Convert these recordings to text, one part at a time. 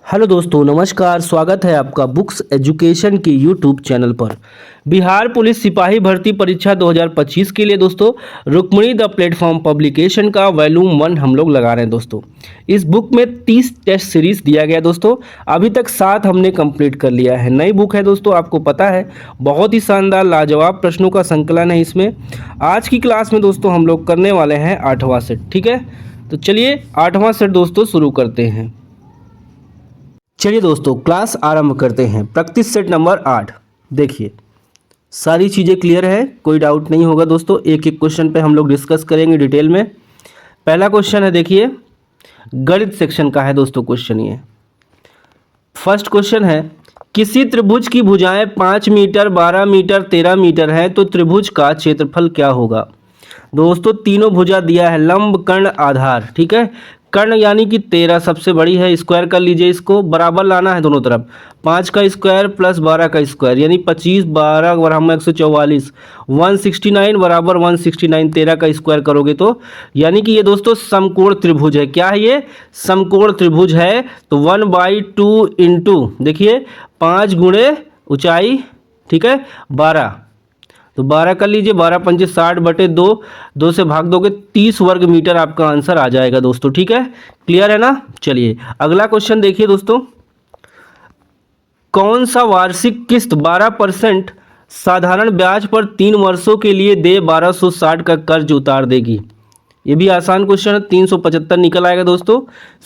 Hello दोस्तों, नमस्कार। स्वागत है आपका बुक्स एजुकेशन के यूट्यूब चैनल पर। बिहार पुलिस सिपाही भर्ती परीक्षा 2025 के लिए दोस्तों रुक्मिणी द प्लेटफॉर्म पब्लिकेशन का वॉल्यूम 1 हम लोग लगा रहे हैं दोस्तों। इस बुक में 30 टेस्ट सीरीज दिया गया दोस्तों। अभी तक 7 हमने कंप्लीट कर लिया है। नई बुक है दोस्तों, आपको पता है। बहुत ही शानदार लाजवाब प्रश्नों का संकलन है इसमें। आज की क्लास में दोस्तों हम लोग करने वाले हैं 8वां सेट। ठीक है, तो चलिए 8वां सेट दोस्तों शुरू करते हैं। चलिए दोस्तों क्लास आरंभ करते हैं। Practice set number 8। देखिए सारी चीज़ें क्लियर है, कोई डाउट नहीं होगा दोस्तों। एक एक क्वेश्चन पे हम लोग डिस्कस करेंगे डिटेल में। पहला क्वेश्चन है, देखिए गणित सेक्शन का है दोस्तों क्वेश्चन ये। फर्स्ट क्वेश्चन है, किसी त्रिभुज की भुजाएं 5 मीटर, 12 मीटर, 13 मीटर है तो त्रिभुज का क्षेत्रफल क्या होगा। दोस्तों तीनों भुजा दिया है, लंब, कर्ण, आधार। ठीक है, कर्ण यानी कि 13 सबसे बड़ी है। स्क्वायर कर लीजिए, इसको बराबर लाना है दोनों तरफ। 5 का स्क्वायर प्लस 12 का स्क्वायर यानी 25, 12 बराबर 144, 169 बराबर 169। 13 का स्क्वायर करोगे तो यानी कि ये दोस्तों समकोण त्रिभुज है। क्या है ये? समकोण त्रिभुज है। तो 1/2 इंटू देखिए 5 गुणे ऊंचाई, ठीक है 12, तो 12 कर लीजिए। 12 पंचे 60/2, 2 से भाग दोगे 30 वर्ग मीटर आपका आंसर आ जाएगा दोस्तों। ठीक है, क्लियर है ना। चलिए अगला क्वेश्चन देखिए दोस्तों, कौन सा वार्षिक किस्त 12% साधारण ब्याज पर 3 वर्षों के लिए दे 1260 का कर्ज उतार देगी। ये भी आसान क्वेश्चन है, 375 निकल आएगा दोस्तों।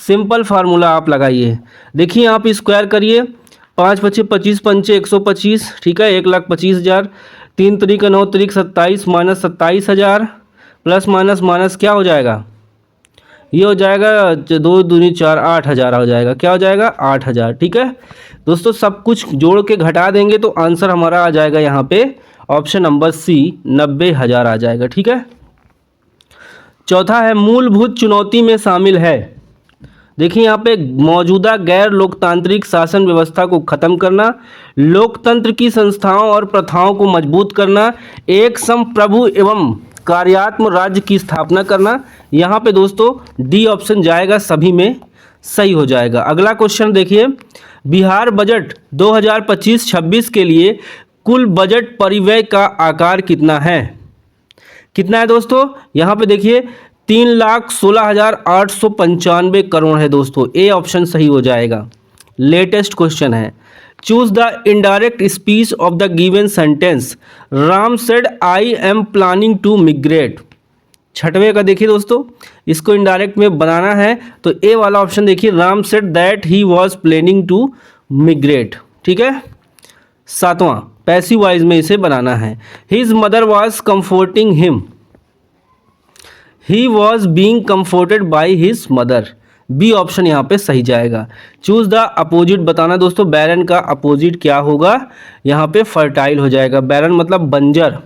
सिंपल फार्मूला आप लगाइए। देखिए आप स्क्वायर करिए, 5 पच्चे 25 पंचे 125, ठीक है 1,25,000। 3 तरीक 9 तरीक 27 माइनस 27,000 प्लस माइनस माइनस क्या हो जाएगा, ये हो जाएगा 2 दूनी 4, 8,000 हो जाएगा। क्या हो जाएगा? 8,000। ठीक है दोस्तों, सब कुछ जोड़ के घटा देंगे तो आंसर हमारा आ जाएगा यहाँ पे ऑप्शन नंबर सी, 90,000 आ जाएगा। ठीक है, चौथा है, मूलभूत चुनौती में शामिल है। देखिए यहाँ पे मौजूदा गैर लोकतांत्रिक शासन व्यवस्था को खत्म करना, लोकतंत्र की संस्थाओं और प्रथाओं को मजबूत करना, एक संप्रभु एवं कार्यात्मक राज्य की स्थापना करना। यहाँ पे दोस्तों डी ऑप्शन जाएगा, सभी में सही हो जाएगा। अगला क्वेश्चन देखिए, बिहार बजट 2025-26 के लिए कुल बजट परिव्यय का आकार कितना है। कितना है दोस्तों? यहाँ पे देखिए 3,16,895 करोड़ है दोस्तों। ए ऑप्शन सही हो जाएगा। लेटेस्ट क्वेश्चन है, choose the indirect speech of the given sentence. Ram said I am planning to migrate. छठवें का देखिए दोस्तों, इसको इनडायरेक्ट में बनाना है तो ए वाला ऑप्शन देखिए, Ram said that he was planning to migrate. ठीक है, सातवां पैसिव वॉइस में इसे बनाना है, his mother was comforting him. He was being comforted by his mother. B option यहाँ पे सही जाएगा। चूज द अपोजिट बताना दोस्तों, बैरन का अपोजिट क्या होगा, यहाँ पे फर्टाइल हो जाएगा। बैरन मतलब बंजर,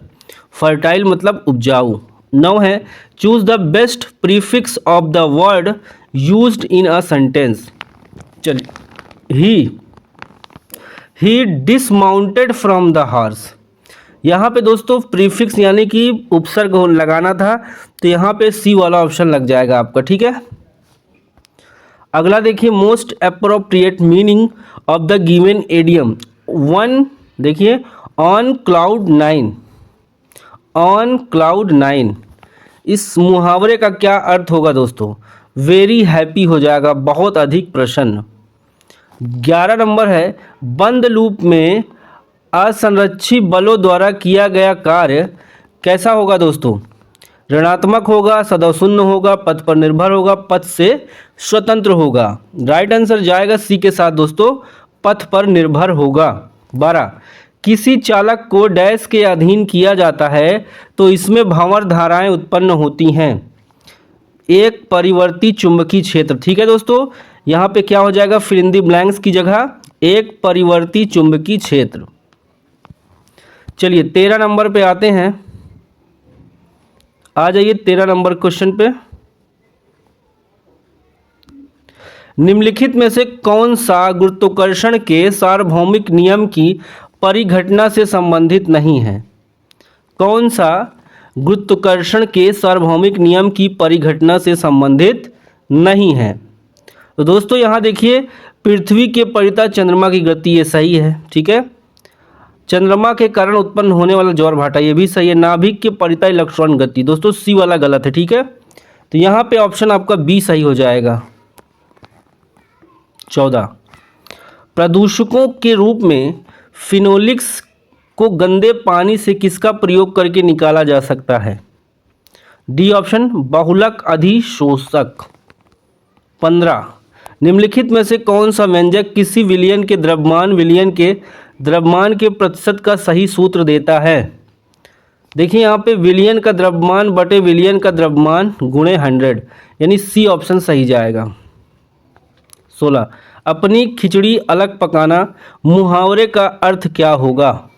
फर्टाइल मतलब उपजाऊ। 9 है, choose the best prefix of the word used in a sentence. चलिए, ही डिसमाउंटेड फ्रॉम द हॉर्स। यहाँ पे दोस्तों प्रीफिक्स यानी कि उपसर्ग लगाना था तो यहाँ पे सी वाला ऑप्शन लग जाएगा आपका। ठीक है, अगला देखिए, most appropriate meaning of the given idiom. 1 देखिए, ऑन क्लाउड 9। ऑन क्लाउड 9 इस मुहावरे का क्या अर्थ होगा दोस्तों? वेरी हैप्पी हो जाएगा, बहुत अधिक प्रसन्न। 11 नंबर है, बंद लूप में असंरक्षित बलों द्वारा किया गया कार्य कैसा होगा दोस्तों? ऋणात्मक होगा, सदैव होगा, पथ पर निर्भर होगा, पथ से स्वतंत्र होगा। राइट आंसर जाएगा सी के साथ दोस्तों, पथ पर निर्भर होगा। 12, किसी चालक को डैश के अधीन किया जाता है तो इसमें भंवर धाराएं उत्पन्न होती हैं। एक परिवर्ती चुंबकीय क्षेत्र। ठीक है दोस्तों, यहाँ पे क्या हो जाएगा, फिल इन द ब्लैंक्स की जगह एक परिवर्ती चुंबकीय क्षेत्र। चलिए 13 नंबर पे आते हैं, आ जाइए 13 नंबर क्वेश्चन पे। निम्नलिखित में से कौन सा गुरुत्वाकर्षण के सार्वभौमिक नियम की परिघटना से संबंधित नहीं है। कौन सा गुरुत्वाकर्षण के सार्वभौमिक नियम की परिघटना से संबंधित नहीं है। तो दोस्तों यहाँ देखिए, पृथ्वी के परितः चंद्रमा की गति, ये सही है, ठीक है। चंद्रमा के कारण उत्पन्न होने वाला ज्वार भाटा, ये भी सही है। नाभिक के परितः इलेक्ट्रॉन गति, दोस्तों सी वाला गलत है, ठीक है। तो यहाँ पे ऑप्शन आपका बी सही हो जाएगा। 14, प्रदूषकों के रूप में फिनोलिक्स को गंदे पानी से किसका प्रयोग करके निकाला जा सकता है? डी ऑप्शन, बहुलक अधिशोषक। 15, निम्नलिखित में से कौन सा व्यंजक किसी विलयन के द्रव्यमान के प्रतिशत का सही सूत्र देता है? देखिए यहाँ पे विलयन का द्रव्यमान बटे विलयन का द्रव्यमान गुणे 100, यानी सी ऑप्शन सही जाएगा। 16, अपनी खिचड़ी अलग पकाना मुहावरे का अर्थ क्या होगा?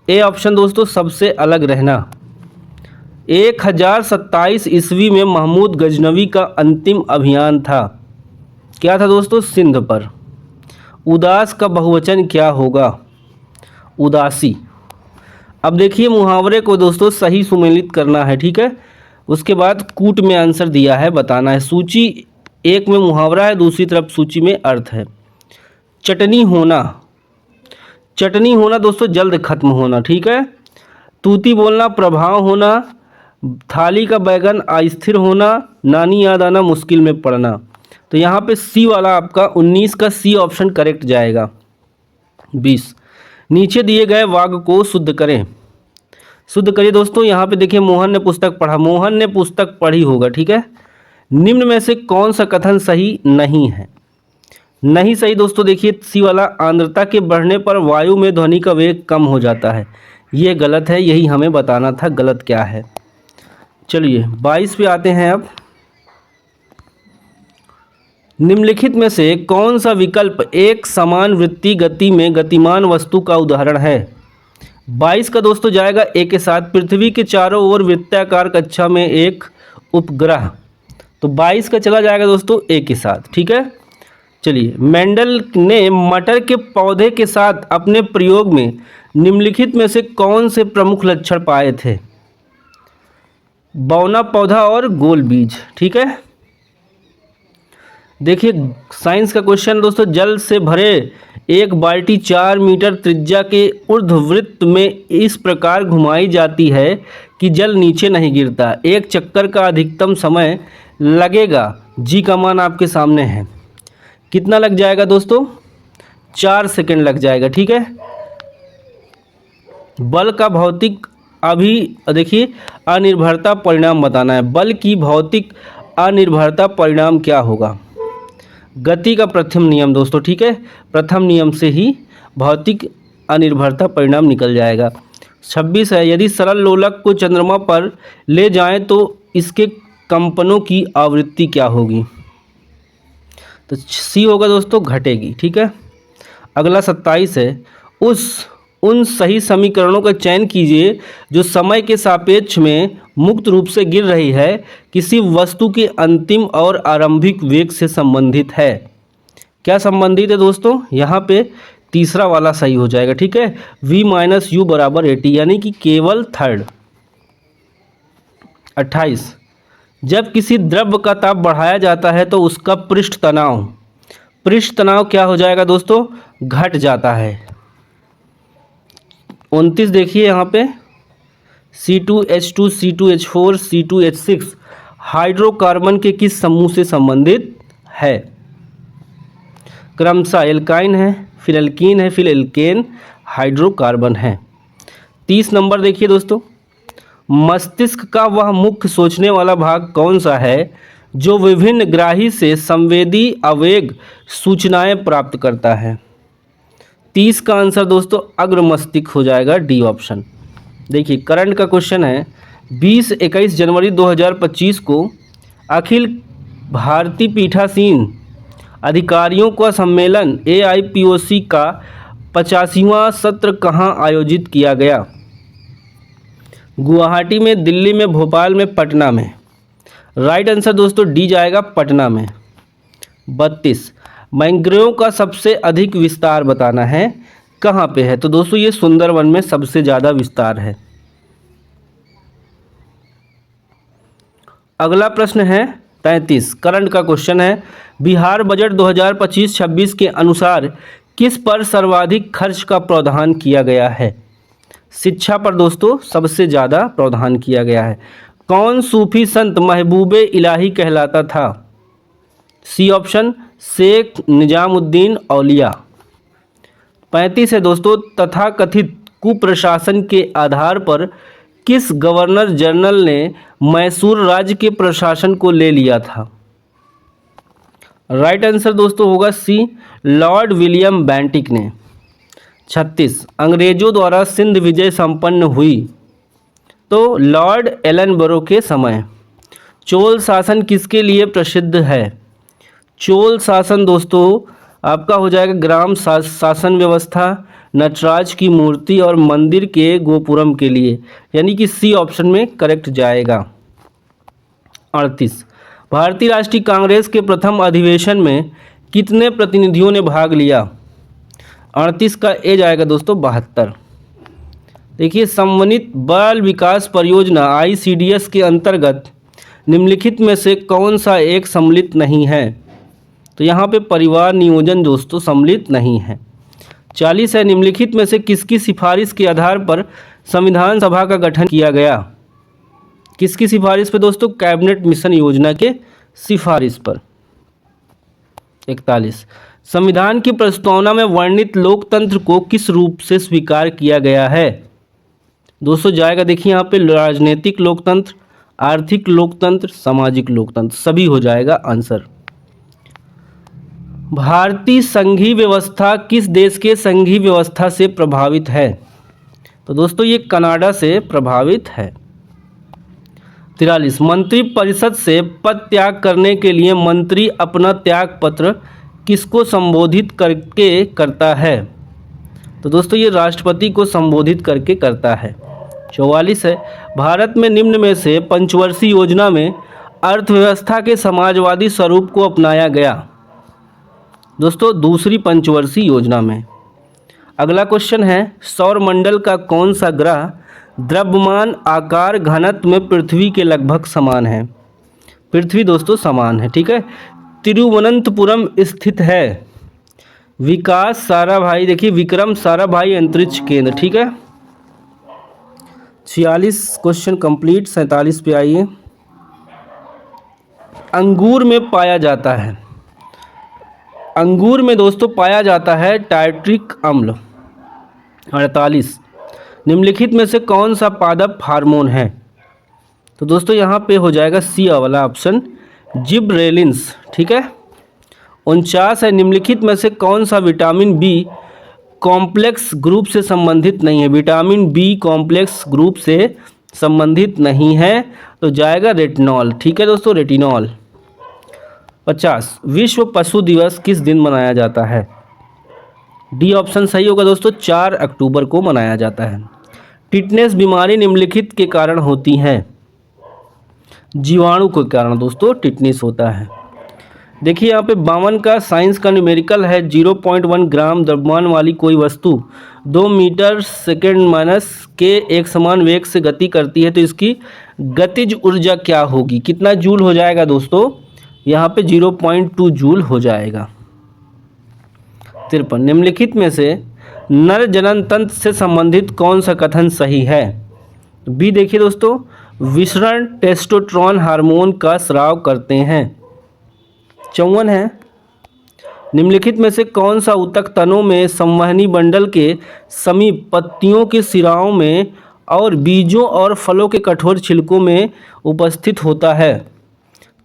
ए ऑप्शन दोस्तों, सबसे अलग रहना। 1027 ईस्वी में महमूद गजनवी का अंतिम अभियान था, क्या था दोस्तों? सिंध पर। उदास का बहुवचन क्या होगा? उदासी। अब देखिए मुहावरे को दोस्तों सही सुमेलित करना है, ठीक है। उसके बाद कूट में आंसर दिया है, बताना है। सूची एक में मुहावरा है, दूसरी तरफ सूची में अर्थ है। चटनी होना, चटनी होना दोस्तों जल्द खत्म होना, ठीक है। तूती बोलना प्रभाव होना, थाली का बैगन अस्थिर होना, नानी याद आना, मुश्किल में पड़ना। तो यहाँ पे सी वाला आपका 19 का सी ऑप्शन करेक्ट जाएगा। 20, नीचे दिए गए वाक्य को शुद्ध करें। शुद्ध करिए दोस्तों। यहाँ पे देखिए मोहन ने पुस्तक पढ़ा, मोहन ने पुस्तक पढ़ी होगा, ठीक है। निम्न में से कौन सा कथन सही नहीं है? नहीं सही दोस्तों, देखिए सी वाला, आर्द्रता के बढ़ने पर वायु में ध्वनि का वेग कम हो जाता है, ये गलत है, यही हमें बताना था गलत क्या है। चलिए 22 पे आते हैं अब। निम्नलिखित में से कौन सा विकल्प एक समान वृत्तीय गति में गतिमान वस्तु का उदाहरण है? 22 का दोस्तों जाएगा ए के साथ। पृथ्वी के चारों ओर वृत्ताकार कक्षा में एक उपग्रह, तो 22 का चला जाएगा दोस्तों ए के साथ, ठीक है। चलिए, मेंडल ने मटर के पौधे के साथ अपने प्रयोग में निम्नलिखित में से कौन से प्रमुख लक्षण पाए थे? बौना पौधा और गोल बीज, ठीक है। देखिए साइंस का क्वेश्चन दोस्तों, जल से भरे एक बाल्टी 4 मीटर त्रिज्या के ऊर्ध्ववृत्त में इस प्रकार घुमाई जाती है कि जल नीचे नहीं गिरता। एक चक्कर का अधिकतम समय लगेगा, जी का मान आपके सामने है। कितना लग जाएगा दोस्तों? 4 सेकंड लग जाएगा, ठीक है। बल का भौतिक देखिए अनिर्भरता परिणाम बताना है। बल की भौतिक अनिर्भरता परिणाम क्या होगा? गति का प्रथम नियम दोस्तों, ठीक है। प्रथम नियम से ही भौतिक अनिर्भरता परिणाम निकल जाएगा। 26 है, यदि सरल लोलक को चंद्रमा पर ले जाएं तो इसके कंपनों की आवृत्ति क्या होगी? तो सी होगा दोस्तों, घटेगी, ठीक है। अगला 27 है, उन सही समीकरणों का चयन कीजिए जो समय के सापेक्ष में मुक्त रूप से गिर रही है, किसी वस्तु के अंतिम और आरंभिक वेग से संबंधित है। क्या संबंधित है दोस्तों? यहाँ पे तीसरा वाला सही हो जाएगा, ठीक है। v माइनस यू बराबर 80, यानी कि केवल थर्ड। 28, जब किसी द्रव्य का ताप बढ़ाया जाता है तो उसका पृष्ठ तनाव क्या हो जाएगा दोस्तों? घट जाता है। 29 देखिए यहाँ पे C2H2, C2H4, C2H6 हाइड्रोकार्बन के किस समूह से संबंधित है? क्रमशः एल्काइन है, फिर एल्कीन है, फिर एल्केन, हाइड्रोकार्बन है। 30 नंबर देखिए दोस्तों, मस्तिष्क का वह मुख्य सोचने वाला भाग कौन सा है जो विभिन्न ग्राही से संवेदी आवेग सूचनाएं प्राप्त करता है? 30 का आंसर दोस्तों अग्र मस्तिष्क हो जाएगा, डी ऑप्शन। देखिए करंट का क्वेश्चन है, 20-21 जनवरी 2025 को अखिल भारतीय पीठासीन अधिकारियों का सम्मेलन AIPOC का 85वां सत्र कहाँ आयोजित किया गया? गुवाहाटी में, दिल्ली में, भोपाल में, पटना में। राइट आंसर दोस्तों डी जाएगा, पटना में। 32, मैंग्रोव का सबसे अधिक विस्तार बताना है, कहाँ पे है? तो दोस्तों ये सुंदरवन में सबसे ज़्यादा विस्तार है। अगला प्रश्न है, 33 करंट का क्वेश्चन है, बिहार बजट 2025-26 के अनुसार किस पर सर्वाधिक खर्च का प्रावधान किया गया है? शिक्षा पर दोस्तों सबसे ज़्यादा प्रावधान किया गया है। कौन सूफी संत महबूबे इलाही कहलाता था? सी ऑप्शन शेख निजामुद्दीन औलिया। 35 है दोस्तों, तथाकथित कुप्रशासन के आधार पर किस गवर्नर जनरल ने मैसूर राज्य के प्रशासन को ले लिया था? राइट आंसर दोस्तों होगा सी, लॉर्ड विलियम बेंटिक ने। 36 अंग्रेजों द्वारा सिंध विजय संपन्न हुई, तो लॉर्ड एलनबरो के समय। चोल शासन किसके लिए प्रसिद्ध है? चोल शासन दोस्तों आपका हो जाएगा ग्राम शासन व्यवस्था, नटराज की मूर्ति और मंदिर के गोपुरम के लिए, यानी कि सी ऑप्शन में करेक्ट जाएगा। 38 भारतीय राष्ट्रीय कांग्रेस के प्रथम अधिवेशन में कितने प्रतिनिधियों ने भाग लिया? 38 का ए जाएगा दोस्तों 72। देखिए, समन्वित बाल विकास परियोजना ICDS के अंतर्गत निम्नलिखित में से कौन सा एक सम्मिलित नहीं है? तो यहाँ पे परिवार नियोजन दोस्तों सम्मिलित नहीं है। 40 है, निम्नलिखित में से किसकी सिफारिश के आधार पर संविधान सभा का गठन किया गया? किसकी सिफारिश पे दोस्तों? कैबिनेट मिशन योजना के सिफारिश पर। 41 संविधान की प्रस्तावना में वर्णित लोकतंत्र को किस रूप से स्वीकार किया गया है? दोस्तों जाएगा देखिए यहाँ पे राजनीतिक लोकतंत्र, आर्थिक लोकतंत्र, सामाजिक लोकतंत्र, सभी हो जाएगा आंसर। भारतीय संघीय व्यवस्था किस देश के संघीय व्यवस्था से प्रभावित है? तो दोस्तों ये कनाडा से प्रभावित है। 43 मंत्री परिषद से पद त्याग करने के लिए मंत्री अपना त्याग पत्र किसको संबोधित करके करता है? तो दोस्तों ये राष्ट्रपति को संबोधित करके करता है। 44 है, भारत में निम्न में से पंचवर्षीय योजना में अर्थव्यवस्था के समाजवादी स्वरूप को अपनाया गया? दोस्तों दूसरी पंचवर्षीय योजना में। अगला क्वेश्चन है, सौरमंडल का कौन सा ग्रह द्रव्यमान आकार घनत्व में पृथ्वी के लगभग समान है? पृथ्वी दोस्तों समान है, ठीक है। तिरुवनंतपुरम स्थित है विकास साराभाई, देखिए विक्रम साराभाई अंतरिक्ष केंद्र, ठीक है। 46 क्वेश्चन कंप्लीट। 47 पे आइए। अंगूर में पाया जाता है, अंगूर में दोस्तों पाया जाता है टार्ट्रिक अम्ल। 48 निम्नलिखित में से कौन सा पादप हार्मोन है? तो दोस्तों यहाँ पे हो जाएगा सी वाला ऑप्शन, जिबरेलिन्स, ठीक है। 49 है, निम्नलिखित में से कौन सा विटामिन बी कॉम्प्लेक्स ग्रुप से संबंधित नहीं है? विटामिन बी कॉम्प्लेक्स ग्रुप से संबंधित नहीं है, तो जाएगा रेटिनॉल, ठीक है दोस्तों, रेटिनॉल। 50 विश्व पशु दिवस किस दिन मनाया जाता है? डी ऑप्शन सही होगा दोस्तों, 4 अक्टूबर को मनाया जाता है। टिटनेस बीमारी निम्नलिखित के कारण होती है? जीवाणु के कारण दोस्तों टिटनेस होता है। देखिए यहाँ पे 52 का साइंस का न्यूमेरिकल है, 0.1 ग्राम द्रव्यमान वाली कोई वस्तु 2 मीटर सेकेंड माइनस के एक समान वेग से गति करती है, तो इसकी गतिज ऊर्जा क्या होगी? कितना जूल हो जाएगा दोस्तों? यहाँ पे 0.2 जूल हो जाएगा। 53 निम्नलिखित में से नर जनन तंत्र से संबंधित कौन सा कथन सही है? बी देखिए दोस्तों, विसरण टेस्टोस्टेरोन हार्मोन का स्राव करते हैं। 54 है, निम्नलिखित में से कौन सा ऊतक तनों में संवहनी बंडल के समीप पत्तियों के सिराओं में और बीजों और फलों के कठोर छिलकों में उपस्थित होता है?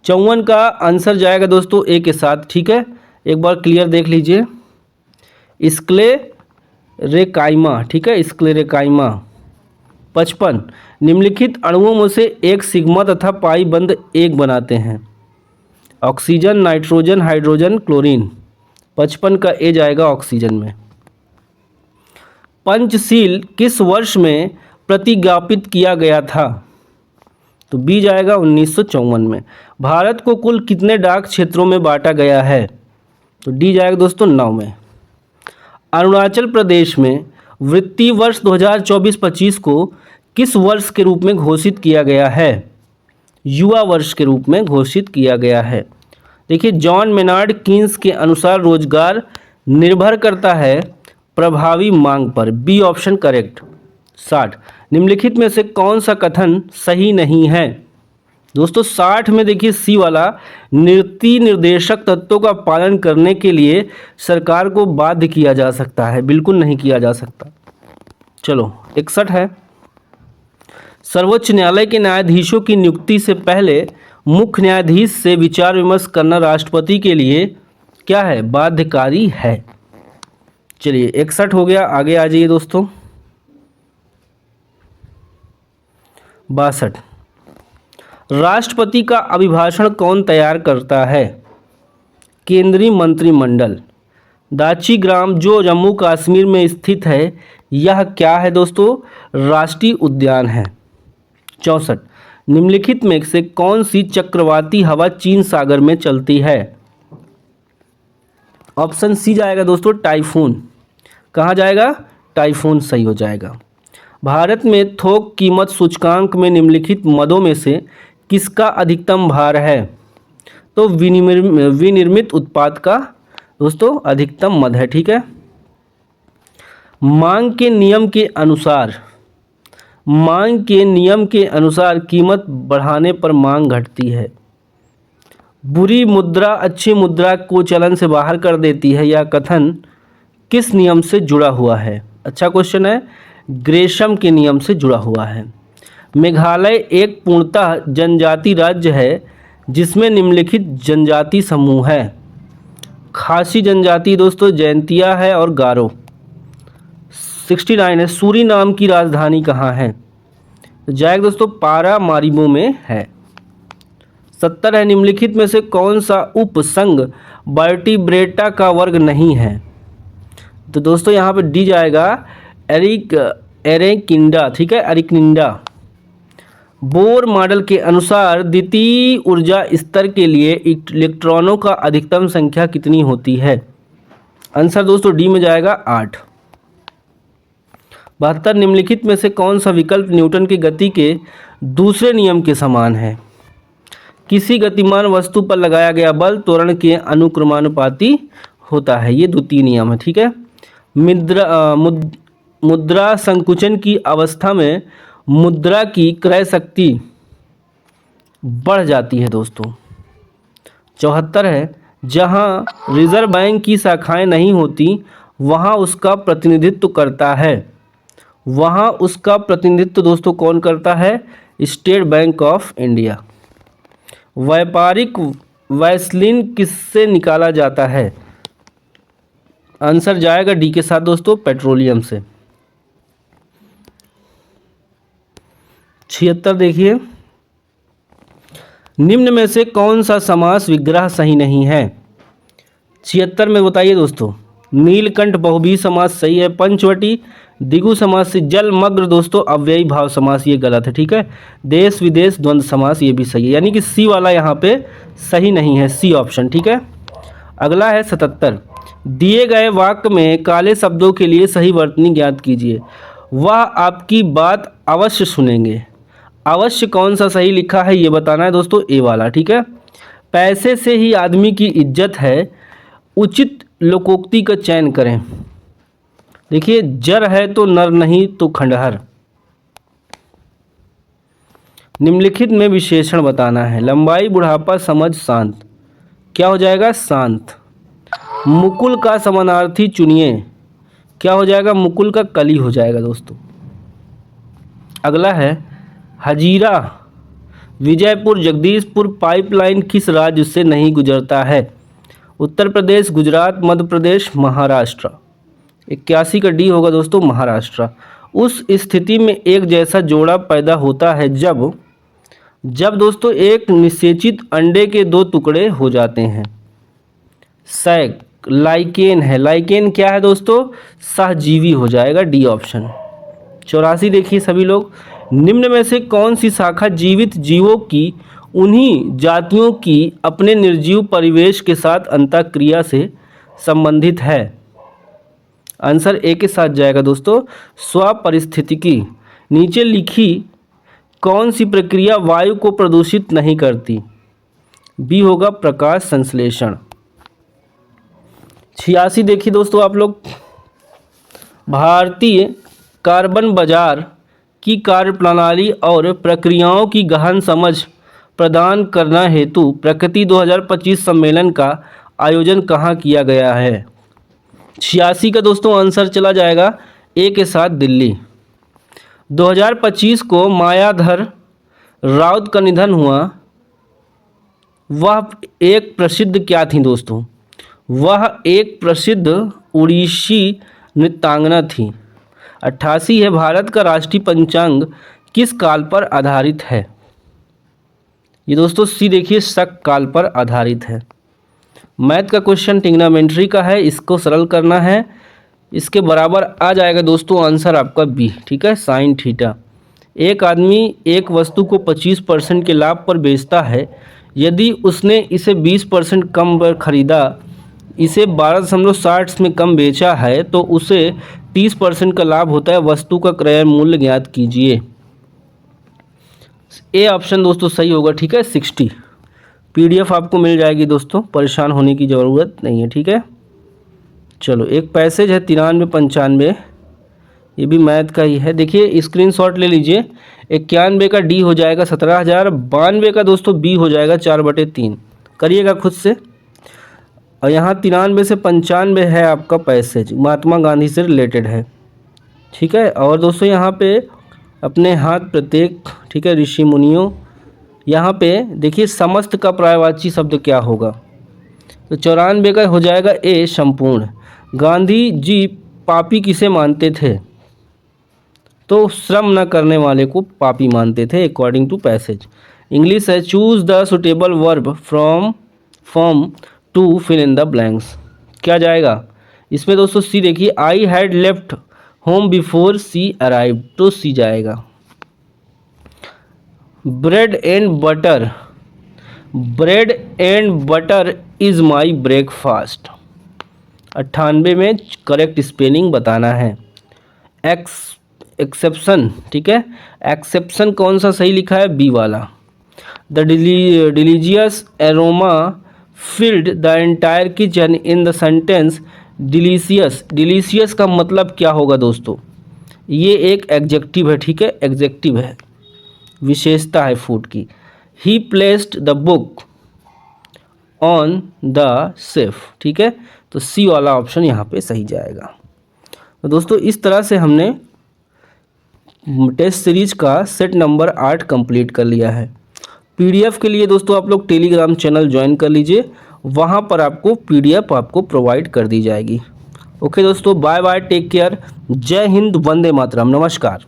54 का आंसर जाएगा दोस्तों ए के साथ, ठीक है। एक बार क्लियर देख लीजिए, स्क्लेरेकाइमा, ठीक है, स्क्लेरेकाइमा। 55 निम्नलिखित अणुओं में से एक सिग्मा तथा पाई बंध एक बनाते हैं? Oxygen, nitrogen, hydrogen, chlorine. 55 का ए जाएगा ऑक्सीजन में। पंचशील किस वर्ष में प्रतिज्ञापित किया गया था? तो बी जाएगा 1954 में। भारत को कुल कितने डाक क्षेत्रों में बांटा गया है? तो डी जाएगा दोस्तों 9 में। अरुणाचल प्रदेश में वित्तीय वर्ष 2024-25 को किस वर्ष के रूप में घोषित किया गया है? युवा वर्ष के रूप में घोषित किया गया है। देखिए, जॉन मेनार्ड कीन्स के अनुसार रोजगार निर्भर करता है प्रभावी मांग पर। B option correct. 60 निम्नलिखित में से कौन सा कथन सही नहीं है? दोस्तों 60 में देखिए सी वाला, नीति निर्देशक तत्वों का पालन करने के लिए सरकार को बाध्य किया जा सकता है, बिल्कुल नहीं किया जा सकता। चलो 61 है, सर्वोच्च न्यायालय के न्यायाधीशों की नियुक्ति से पहले मुख्य न्यायाधीश से विचार विमर्श करना राष्ट्रपति के लिए क्या है? बाध्यकारी है। चलिए 61 हो गया, आगे आ जाइए दोस्तों। 62 राष्ट्रपति का अभिभाषण कौन तैयार करता है? केंद्रीय मंत्रिमंडल। दाची ग्राम जो जम्मू कश्मीर में स्थित है, यह क्या है दोस्तों? राष्ट्रीय उद्यान है। 64 निम्नलिखित में से कौन सी चक्रवाती हवा चीन सागर में चलती है? ऑप्शन सी जाएगा दोस्तों, टाइफून। कहाँ जाएगा? टाइफून सही हो जाएगा। भारत में थोक कीमत सूचकांक में निम्नलिखित मदों में से किसका अधिकतम भार है? तो विनिर्मित उत्पाद का दोस्तों अधिकतम मद है। ठीक है। मांग के नियम के अनुसार कीमत बढ़ाने पर मांग घटती है। बुरी मुद्रा अच्छी मुद्रा को चलन से बाहर कर देती है, यह कथन किस नियम से जुड़ा हुआ है? अच्छा क्वेश्चन है, ग्रेशम के नियम से जुड़ा हुआ है। मेघालय एक पूर्णतः जनजाति राज्य है जिसमें निम्नलिखित जनजाति समूह है। खासी जनजाति दोस्तों, जैंतिया है और गारो। 69 है, सूरीनाम की राजधानी कहाँ है? तो जाएगा दोस्तों पारामारिबो में है। 70 है, निम्नलिखित में से कौन सा उपसंघ वर्टिब्रेटा का वर्ग नहीं है? तो दोस्तों यहाँ पे डी जाएगा, एरेकिंडा। ठीक है, एरेकिंडा। बोर मॉडल के अनुसार द्वितीय ऊर्जा स्तर के लिए इलेक्ट्रॉनों का अधिकतम संख्या कितनी होती है? आंसर दोस्तों डी में जाएगा 8। 72 निम्नलिखित में से कौन सा विकल्प न्यूटन की गति के दूसरे नियम के समान है? किसी गतिमान वस्तु पर लगाया गया बल त्वरण के अनुक्रमानुपाती होता है, ये द्वितीय नियम है। ठीक है। मुद्रा संकुचन की अवस्था में मुद्रा की क्रय शक्ति बढ़ जाती है दोस्तों। 74 है, जहां रिजर्व बैंक की शाखाएं नहीं होती वहां उसका प्रतिनिधित्व करता है। वहां उसका प्रतिनिधित्व दोस्तों कौन करता है? State bank of India. व्यापारिक वैसलीन किससे निकाला जाता है? आंसर जाएगा डी के साथ दोस्तों, पेट्रोलियम से। 76 देखिए, निम्न में से कौन सा समास विग्रह सही नहीं है? 76 में बताइए दोस्तों। नीलकंठ बहुव्रीहि समास सही है। पंचवटी द्विगु समास से जलमग्न दोस्तों अव्ययी भाव समास, ये गलत है। ठीक है। देश विदेश द्वंद्व समास, ये भी सही है, यानी कि सी वाला यहाँ पे सही नहीं है, सी ऑप्शन। ठीक है। अगला है 77, दिए गए वाक्य में काले शब्दों के लिए सही वर्तनी ज्ञात कीजिए। वह आपकी बात अवश्य सुनेंगे। अवश्य कौन सा सही लिखा है ये बताना है दोस्तों, ए वाला। ठीक है। पैसे से ही आदमी की इज्जत है, उचित लोकोक्ति का चयन करें। देखिए, जर है तो नर नहीं तो खंडहर। निम्नलिखित में विशेषण बताना है। लंबाई, बुढ़ापा, समझ, शांत। क्या हो जाएगा? शांत। मुकुल का समानार्थी चुनिए। क्या हो जाएगा? मुकुल का कली हो जाएगा दोस्तों। अगला है हजीरा विजयपुर जगदीशपुर पाइपलाइन किस राज्य से नहीं गुजरता है? उत्तर प्रदेश, गुजरात, मध्य प्रदेश, महाराष्ट्र। 81 का डी होगा दोस्तों, महाराष्ट्र। उस स्थिति में एक जैसा जोड़ा पैदा होता है जब दोस्तों एक निषेचित अंडे के दो टुकड़े हो जाते हैं। सैक लाइकेन है। लाइकेन क्या है दोस्तों? सहजीवी हो जाएगा, डी ऑप्शन। 84 देखिए सभी लोग, निम्न में से कौन सी शाखा जीवित जीवों की उन्हीं जातियों की अपने निर्जीव परिवेश के साथ अंतःक्रिया से संबंधित है? आंसर ए के साथ जाएगा दोस्तों, स्वपरिस्थितिकी। नीचे लिखी कौन सी प्रक्रिया वायु को प्रदूषित नहीं करती? बी होगा प्रकाश संश्लेषण। 86 देखिए दोस्तों आप लोग, भारतीय कार्बन बाजार की कार्यप्रणाली और प्रक्रियाओं की गहन समझ प्रदान करना हेतु प्रकृति 2025 सम्मेलन का आयोजन कहाँ किया गया है? 86 का दोस्तों आंसर चला जाएगा ए के साथ, दिल्ली। 2025 को मायाधर राउत का निधन हुआ। वह एक प्रसिद्ध क्या थी दोस्तों? वह एक प्रसिद्ध उड़ीसी नृत्यांगना थी। 88 है, भारत का राष्ट्रीय पंचांग किस काल पर आधारित है? ये दोस्तों सी देखिए, शक काल पर आधारित है। मैथ का क्वेश्चन ट्रिग्नोमेट्री का है, इसको सरल करना है। इसके बराबर आ जाएगा दोस्तों आंसर आपका बी, ठीक है, साइन थीटा। एक आदमी एक वस्तु को 25% के लाभ पर बेचता है। यदि उसने इसे 20% कम पर खरीदा, इसे 12.60 में कम बेचा है, तो उसे 30% का लाभ होता है। वस्तु का क्रय मूल्य ज्ञात कीजिए। ए ऑप्शन दोस्तों सही होगा, ठीक है, 60। PDF आपको मिल जाएगी दोस्तों, परेशान होने की ज़रूरत नहीं है, ठीक है। चलो एक पैसेज है 93-95, ये भी मैथ का ही है। देखिए स्क्रीनशॉट ले लीजिए। 91 का डी हो जाएगा 17,000, 92 का दोस्तों बी हो जाएगा 4/3। करिएगा खुद से। और यहाँ 93 से 95 है आपका पैसेज, महात्मा गांधी से रिलेटेड है, ठीक है। और दोस्तों यहाँ पे अपने हाथ प्रत्येक, ठीक है, ऋषि मुनियों। यहाँ पे देखिए समस्त का पर्यायवाची शब्द क्या होगा? तो 94 का हो जाएगा ए, संपूर्ण। गांधी जी पापी किसे मानते थे? तो श्रम न करने वाले को पापी मानते थे, अकॉर्डिंग टू पैसेज। इंग्लिश है, choose the suitable verb from form to fill in the blanks. क्या जाएगा इसमें दोस्तों? सी देखिए, I had left home before she arrived, तो सी जाएगा। Bread and butter, bread and butter is my breakfast. 98 में correct spelling बताना है। एक्सेप्शन, ठीक है, एक्सेप्शन कौन सा सही लिखा है? बी वाला। The delicious aroma filled the entire kitchen in the sentence delicious. Delicious का मतलब क्या होगा दोस्तों? ये एक एडजेक्टिव है, ठीक है, एडजेक्टिव है, विशेषता है फूड की। ही placed the book on the shelf, ठीक है, तो सी वाला ऑप्शन यहाँ पे सही जाएगा। तो दोस्तों इस तरह से हमने टेस्ट सीरीज का सेट नंबर 8 कंप्लीट कर लिया है। PDF के लिए दोस्तों आप लोग टेलीग्राम चैनल ज्वाइन कर लीजिए, वहाँ पर आपको PDF आपको प्रोवाइड कर दी जाएगी। ओके दोस्तों, बाय बाय, टेक केयर, जय हिंद, वंदे मातरम, नमस्कार।